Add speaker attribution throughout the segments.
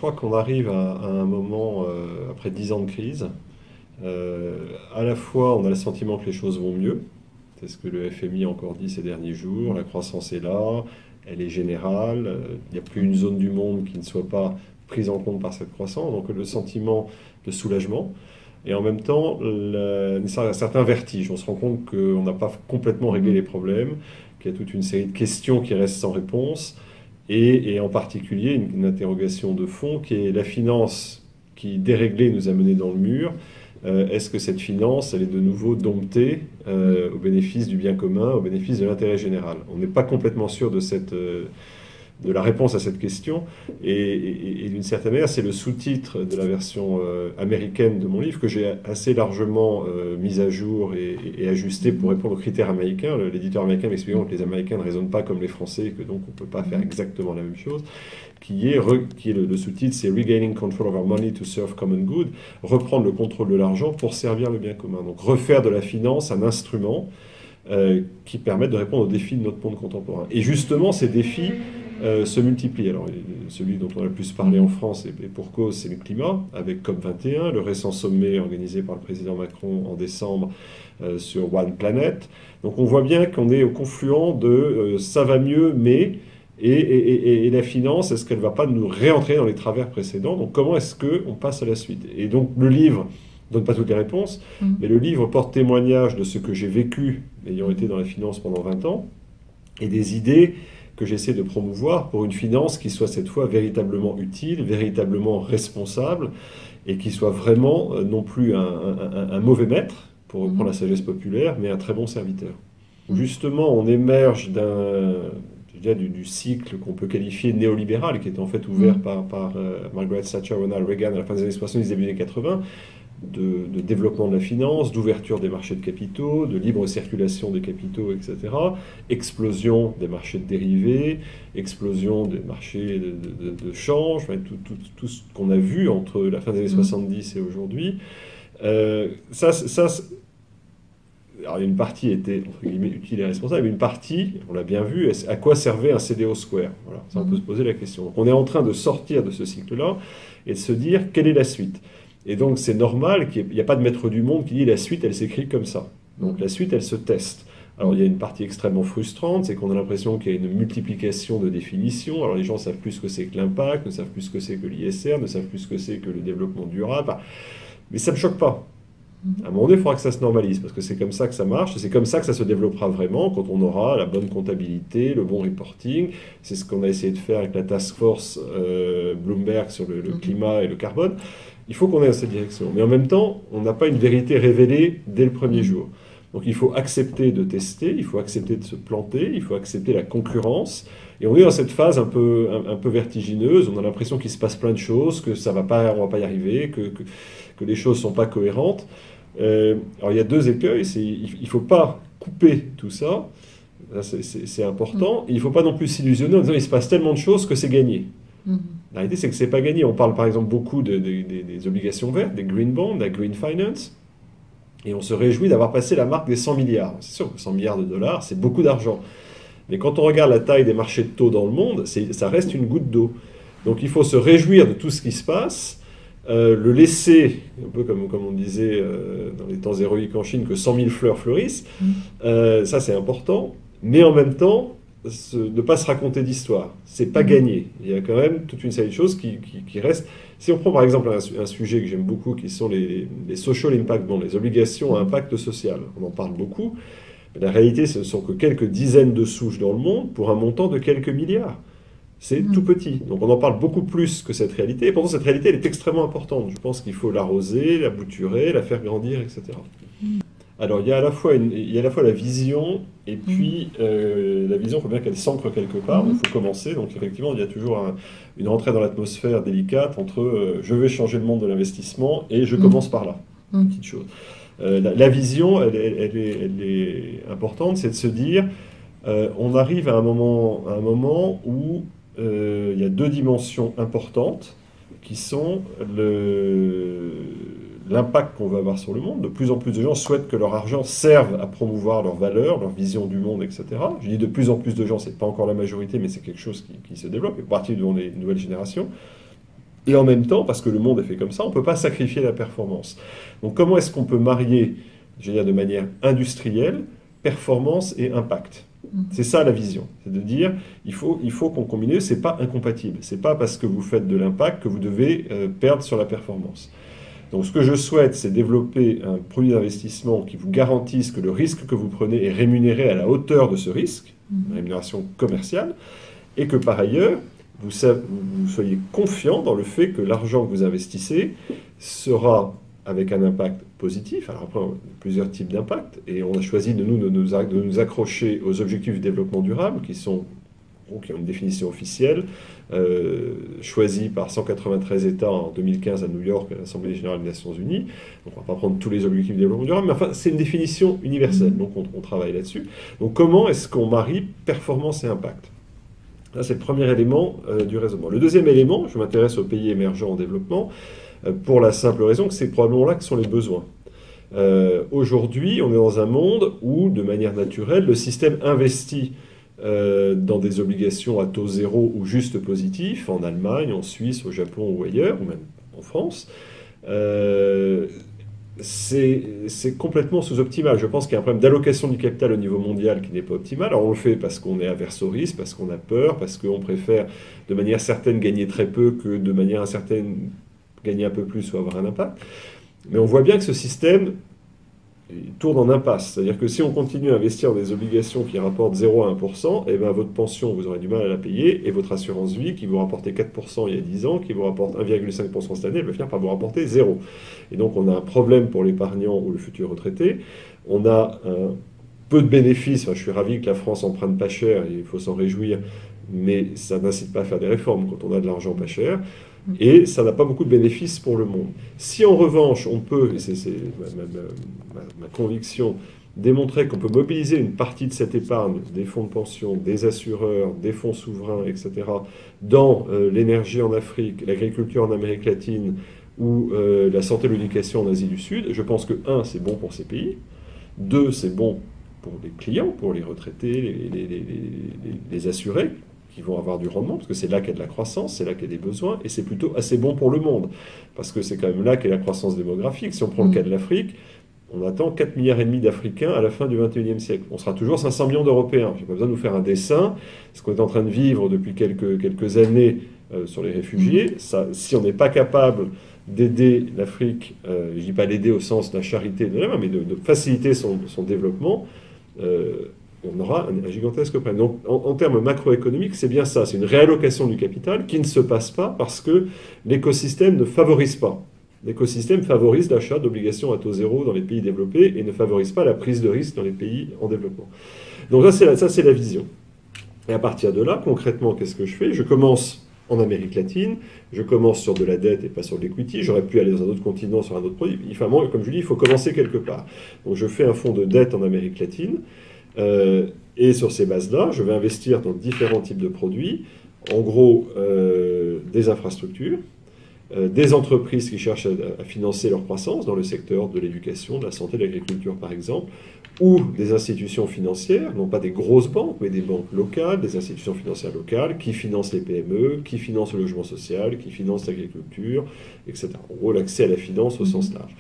Speaker 1: crois qu'on arrive à un moment, après 10 ans de crise, à la fois on a le sentiment que les choses vont mieux, c'est ce que le FMI a encore dit ces derniers jours, la croissance est là, elle est générale, il n'y a plus une zone du monde qui ne soit pas prise en compte par cette croissance, donc le sentiment de soulagement, et en même temps un certain vertige, on se rend compte qu'on n'a pas complètement réglé les problèmes, qu'il y a toute une série de questions qui restent sans réponse, et en particulier une interrogation de fond qui est la finance qui, déréglée, nous a menés dans le mur. Est-ce que cette finance, elle est de nouveau domptée au bénéfice du bien commun, au bénéfice de l'intérêt général? On n'est pas complètement sûr de la réponse à cette question. Et d'une certaine manière, c'est le sous-titre de la version américaine de mon livre que j'ai assez largement mis à jour et ajusté pour répondre aux critères américains. L'éditeur américain m'expliquant que les Américains ne raisonnent pas comme les Français et que donc on ne peut pas faire exactement la même chose. Qui est le sous-titre, c'est Regaining Control of Our Money to Serve Common Good, reprendre le contrôle de l'argent pour servir le bien commun. Donc refaire de la finance un instrument qui permette de répondre aux défis de notre monde contemporain. Et justement, ces défis se multiplient. Alors, celui dont on a le plus parlé en France, et pour cause, c'est le climat, avec COP21, le récent sommet organisé par le président Macron en décembre sur One Planet. Donc on voit bien qu'on est au confluent de ça va mieux, mais... Et la finance, est-ce qu'elle ne va pas nous réentrer dans les travers précédents? Donc comment est-ce qu'on passe à la suite? Et donc le livre ne donne pas toutes les réponses, mais le livre porte témoignage de ce que j'ai vécu, ayant été dans la finance pendant 20 ans, et des idées que j'essaie de promouvoir pour une finance qui soit cette fois véritablement utile, véritablement responsable, et qui soit vraiment non plus un mauvais maître, pour reprendre la sagesse populaire, mais un très bon serviteur. Justement, on émerge du cycle qu'on peut qualifier néolibéral, qui était en fait ouvert par Margaret Thatcher, Ronald Reagan à la fin des années 70 et début des années 80, de développement de la finance, d'ouverture des marchés de capitaux, de libre circulation des capitaux, etc. Explosion des marchés de dérivés, explosion des marchés de change, enfin, tout ce qu'on a vu entre la fin des années 70 et aujourd'hui. Alors, une partie était, entre guillemets, utile et responsable, mais une partie, on l'a bien vu, à quoi servait un CDO Square? Voilà, ça, on peut se poser la question. Donc, on est en train de sortir de ce cycle-là et de se dire, quelle est la suite? Et donc, c'est normal qu'il n'y a pas de maître du monde qui dit, la suite, elle s'écrit comme ça. Donc, la suite, elle se teste. Alors, il y a une partie extrêmement frustrante, c'est qu'on a l'impression qu'il y a une multiplication de définitions. Alors, les gens ne savent plus ce que c'est que l'impact, ne savent plus ce que c'est que l'ISR, ne savent plus ce que c'est que le développement durable. Enfin, mais ça ne me choque pas. À un moment donné, il faudra que ça se normalise, parce que c'est comme ça que ça marche, c'est comme ça que ça se développera vraiment, quand on aura la bonne comptabilité, le bon reporting. C'est ce qu'on a essayé de faire avec la task force Bloomberg sur le climat et le carbone. Il faut qu'on aille dans cette direction. Mais en même temps, on n'a pas une vérité révélée dès le premier jour. Donc il faut accepter de tester, il faut accepter de se planter, il faut accepter la concurrence. Et on est dans cette phase un peu vertigineuse, on a l'impression qu'il se passe plein de choses, que ça va pas, on va pas y arriver, que les choses ne sont pas cohérentes. Alors il y a deux écueils, il ne faut pas couper tout ça, c'est important, et il ne faut pas non plus s'illusionner en disant il se passe tellement de choses que c'est gagné. La réalité c'est que ce n'est pas gagné. On parle par exemple beaucoup des obligations vertes, des green bonds, la green finance, et on se réjouit d'avoir passé la marque des 100 milliards. C'est sûr que 100 milliards de dollars, c'est beaucoup d'argent. Mais quand on regarde la taille des marchés de taux dans le monde, ça reste une goutte d'eau. Donc il faut se réjouir de tout ce qui se passe, le laisser, un peu comme on disait dans les temps héroïques en Chine, que 100 000 fleurs fleurissent, ça c'est important, mais en même temps, ne pas se raconter d'histoire. C'est pas gagné. Il y a quand même toute une série de choses qui restent. Si on prend par exemple un sujet que j'aime beaucoup, qui sont les social impact bonds, les obligations à impact social, on en parle beaucoup, mais la réalité ce ne sont que quelques dizaines de souches dans le monde pour un montant de quelques milliards. C'est tout petit. Donc on en parle beaucoup plus que cette réalité. Et pourtant, cette réalité, elle est extrêmement importante. Je pense qu'il faut l'arroser, la bouturer, la faire grandir, etc. Alors, il y a à la fois la vision, et puis la vision, il faut bien qu'elle s'ancre quelque part. Il faut commencer. Donc, effectivement, il y a toujours une entrée dans l'atmosphère délicate entre je vais changer le monde de l'investissement et je commence par là. Petite chose. La vision, elle est importante, c'est de se dire on arrive à un moment où il y a deux dimensions importantes qui sont l'impact qu'on veut avoir sur le monde. De plus en plus de gens souhaitent que leur argent serve à promouvoir leurs valeurs, leur vision du monde, etc. Je dis de plus en plus de gens, c'est pas encore la majorité, mais c'est quelque chose qui se développe, et particulièrement les nouvelles générations. Et en même temps, parce que le monde est fait comme ça, on ne peut pas sacrifier la performance. Donc comment est-ce qu'on peut marier, je veux dire, de manière industrielle, performance et impact? C'est ça la vision. C'est de dire, il faut qu'on combine, c'est pas incompatible. C'est pas parce que vous faites de l'impact que vous devez perdre sur la performance. Donc ce que je souhaite, c'est développer un produit d'investissement qui vous garantisse que le risque que vous prenez est rémunéré à la hauteur de ce risque, une rémunération commerciale, et que par ailleurs, vous soyez confiant dans le fait que l'argent que vous investissez sera avec un impact positif. Alors après, on a plusieurs types d'impact, et on a choisi de nous accrocher aux objectifs du développement durable, qui ont une définition officielle, choisie par 193 États en 2015 à New York, à l'Assemblée générale des Nations Unies. Donc on ne va pas prendre tous les objectifs du développement durable, mais enfin, c'est une définition universelle, donc on travaille là-dessus. Donc comment est-ce qu'on marie performance et impact? Là, c'est le premier élément du raisonnement. Le deuxième élément, je m'intéresse aux pays émergents en développement, pour la simple raison que c'est probablement là que sont les besoins. Aujourd'hui, on est dans un monde où, de manière naturelle, le système investit dans des obligations à taux zéro ou juste positif, en Allemagne, en Suisse, au Japon ou ailleurs, ou même en France. C'est complètement sous-optimal. Je pense qu'il y a un problème d'allocation du capital au niveau mondial qui n'est pas optimal. Alors on le fait parce qu'on est averse au risque, parce qu'on a peur, parce qu'on préfère de manière certaine gagner très peu que de manière incertaine gagner un peu plus ou avoir un impact. Mais on voit bien que ce système tourne en impasse. C'est-à-dire que si on continue à investir dans des obligations qui rapportent 0 à 1%, et bien votre pension, vous aurez du mal à la payer, et votre assurance vie, qui vous rapportait 4% il y a 10 ans, qui vous rapporte 1,5% cette année, elle va finir par vous rapporter 0. Et donc on a un problème pour l'épargnant ou le futur retraité. On a peu de bénéfices. Enfin, je suis ravi que la France emprunte pas cher, et il faut s'en réjouir, mais ça n'incite pas à faire des réformes quand on a de l'argent pas cher. Et ça n'a pas beaucoup de bénéfices pour le monde. Si en revanche, on peut, et c'est ma conviction, démontrer qu'on peut mobiliser une partie de cette épargne, des fonds de pension, des assureurs, des fonds souverains, etc., dans l'énergie en Afrique, l'agriculture en Amérique latine ou la santé et l'éducation en Asie du Sud, je pense que, un, c'est bon pour ces pays, deux, c'est bon pour les clients, pour les retraités, les assurés, qui vont avoir du rendement, parce que c'est là qu'il y a de la croissance, c'est là qu'il y a des besoins, et c'est plutôt assez bon pour le monde, parce que c'est quand même là qu'est la croissance démographique. Si on prend le cas de l'Afrique, on attend 4,5 milliards d'Africains à la fin du XXIe siècle. On sera toujours 500 millions d'Européens. Je n'ai pas besoin de nous faire un dessin. Ce qu'on est en train de vivre depuis quelques années sur les réfugiés, ça, si on n'est pas capable d'aider l'Afrique, je ne dis pas l'aider au sens de la charité, mais de faciliter son développement, on aura un gigantesque problème. Donc, en termes macroéconomiques, c'est bien ça. C'est une réallocation du capital qui ne se passe pas parce que l'écosystème ne favorise pas. L'écosystème favorise l'achat d'obligations à taux zéro dans les pays développés et ne favorise pas la prise de risque dans les pays en développement. Donc ça, c'est la vision. Et à partir de là, concrètement, qu'est-ce que je fais? Je commence en Amérique latine, je commence sur de la dette et pas sur de l'equity. J'aurais pu aller dans un autre continent, sur un autre produit. Enfin, comme je dis, il faut commencer quelque part. Donc je fais un fonds de dette en Amérique latine. Et sur ces bases-là, je vais investir dans différents types de produits, en gros des infrastructures, des entreprises qui cherchent à financer leur croissance dans le secteur de l'éducation, de la santé, de l'agriculture par exemple, ou des institutions financières, non pas des grosses banques, mais des banques locales, des institutions financières locales qui financent les PME, qui financent le logement social, qui financent l'agriculture, etc. En gros, l'accès à la finance au sens large.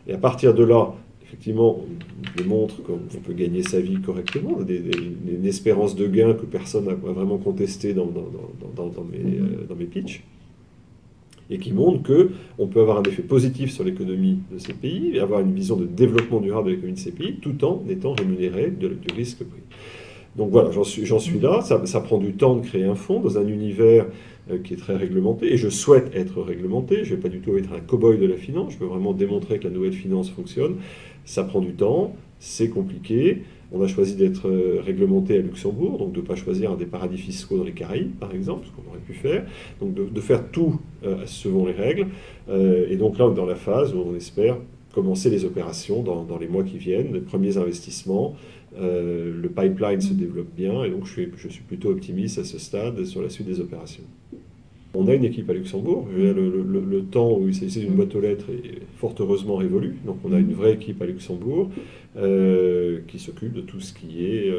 Speaker 1: Et à partir de là, effectivement, on démontre qu'on peut gagner sa vie correctement, une espérance de gain que personne n'a vraiment contesté dans mes pitchs, et qui montre qu'on peut avoir un effet positif sur l'économie de ces pays, et avoir une vision de développement durable de l'économie de ces pays, tout en étant rémunéré du risque pris. Donc voilà, j'en suis là, ça prend du temps de créer un fonds dans un univers qui est très réglementé, et je souhaite être réglementé, je ne vais pas du tout être un cow-boy de la finance, je veux vraiment démontrer que la nouvelle finance fonctionne. Ça prend du temps, c'est compliqué. On a choisi d'être réglementé à Luxembourg, donc de ne pas choisir des paradis fiscaux dans les Caraïbes, par exemple, ce qu'on aurait pu faire. Donc de faire tout selon les règles. Et donc là, on est dans la phase où on espère commencer les opérations dans les mois qui viennent, les premiers investissements. Le pipeline se développe bien, et donc je suis plutôt optimiste à ce stade sur la suite des opérations. On a une équipe à Luxembourg. Le temps où il s'agissait d'une boîte aux lettres est fort heureusement révolu. Donc on a une vraie équipe à Luxembourg qui s'occupe de tout ce qui est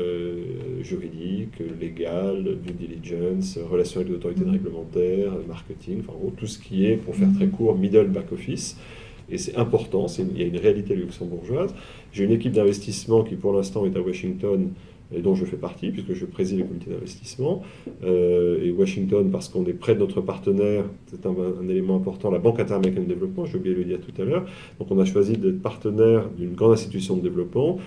Speaker 1: juridique, légal, due diligence, relations avec l'autorité réglementaire, marketing, enfin en gros, tout ce qui est, pour faire très court, middle back office. Et c'est important, il y a une réalité luxembourgeoise. J'ai une équipe d'investissement qui pour l'instant est à Washington, et dont je fais partie, puisque je préside le comité d'investissement. Et Washington, parce qu'on est près de notre partenaire, c'est un élément important, la Banque interaméricaine de développement, j'ai oublié de le dire tout à l'heure. Donc on a choisi d'être partenaire d'une grande institution de développement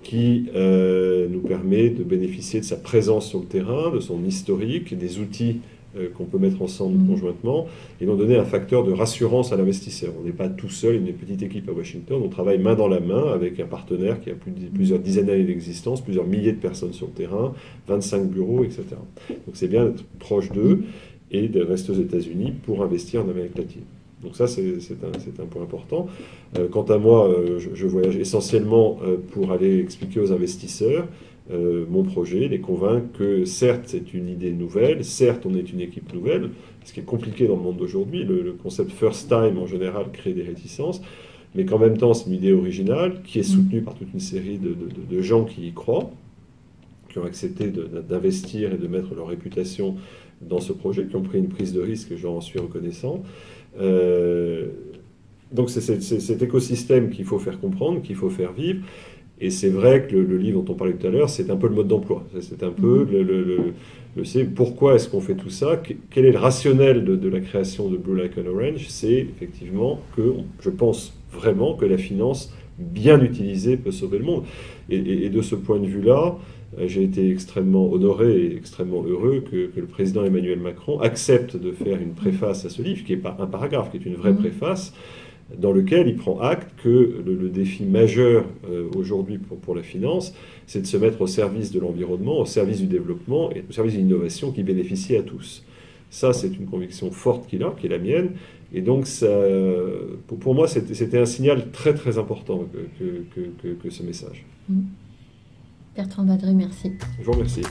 Speaker 1: qui nous permet de bénéficier de sa présence sur le terrain, de son historique, des outils qu'on peut mettre ensemble conjointement, et nous donner un facteur de rassurance à l'investisseur. On n'est pas tout seul, une petite équipe à Washington, on travaille main dans la main avec un partenaire qui a plusieurs dizaines d'années d'existence, plusieurs milliers de personnes sur le terrain, 25 bureaux, etc. Donc c'est bien d'être proche d'eux et de rester aux États-Unis pour investir en Amérique latine. Donc ça, c'est un point important. Quant à moi, je voyage essentiellement pour aller expliquer aux investisseurs mon projet, les convaincre que certes c'est une idée nouvelle, certes on est une équipe nouvelle, ce qui est compliqué dans le monde d'aujourd'hui, le concept first time en général crée des réticences, mais qu'en même temps c'est une idée originale qui est soutenue par toute une série de gens qui y croient, qui ont accepté d'investir et de mettre leur réputation dans ce projet, qui ont pris une prise de risque et j'en suis reconnaissant. Donc c'est cet écosystème qu'il faut faire comprendre, qu'il faut faire vivre. Et c'est vrai que le livre dont on parlait tout à l'heure, c'est un peu le mode d'emploi. C'est un peu c'est pourquoi est-ce qu'on fait tout ça? Quel est le rationnel de la création de Blue Like an Orange? C'est effectivement que je pense vraiment que la finance bien utilisée peut sauver le monde. Et de ce point de vue-là, j'ai été extrêmement honoré et extrêmement heureux que le président Emmanuel Macron accepte de faire une préface à ce livre, qui n'est pas un paragraphe, qui est une vraie préface, dans lequel il prend acte que le défi majeur aujourd'hui pour la finance, c'est de se mettre au service de l'environnement, au service du développement et au service d'une innovation qui bénéficie à tous. Ça, c'est une conviction forte qu'il a, qui est la mienne. Et donc, ça, pour moi, c'était un signal très très important que ce message.
Speaker 2: Bertrand Badré, merci.
Speaker 1: Je vous remercie.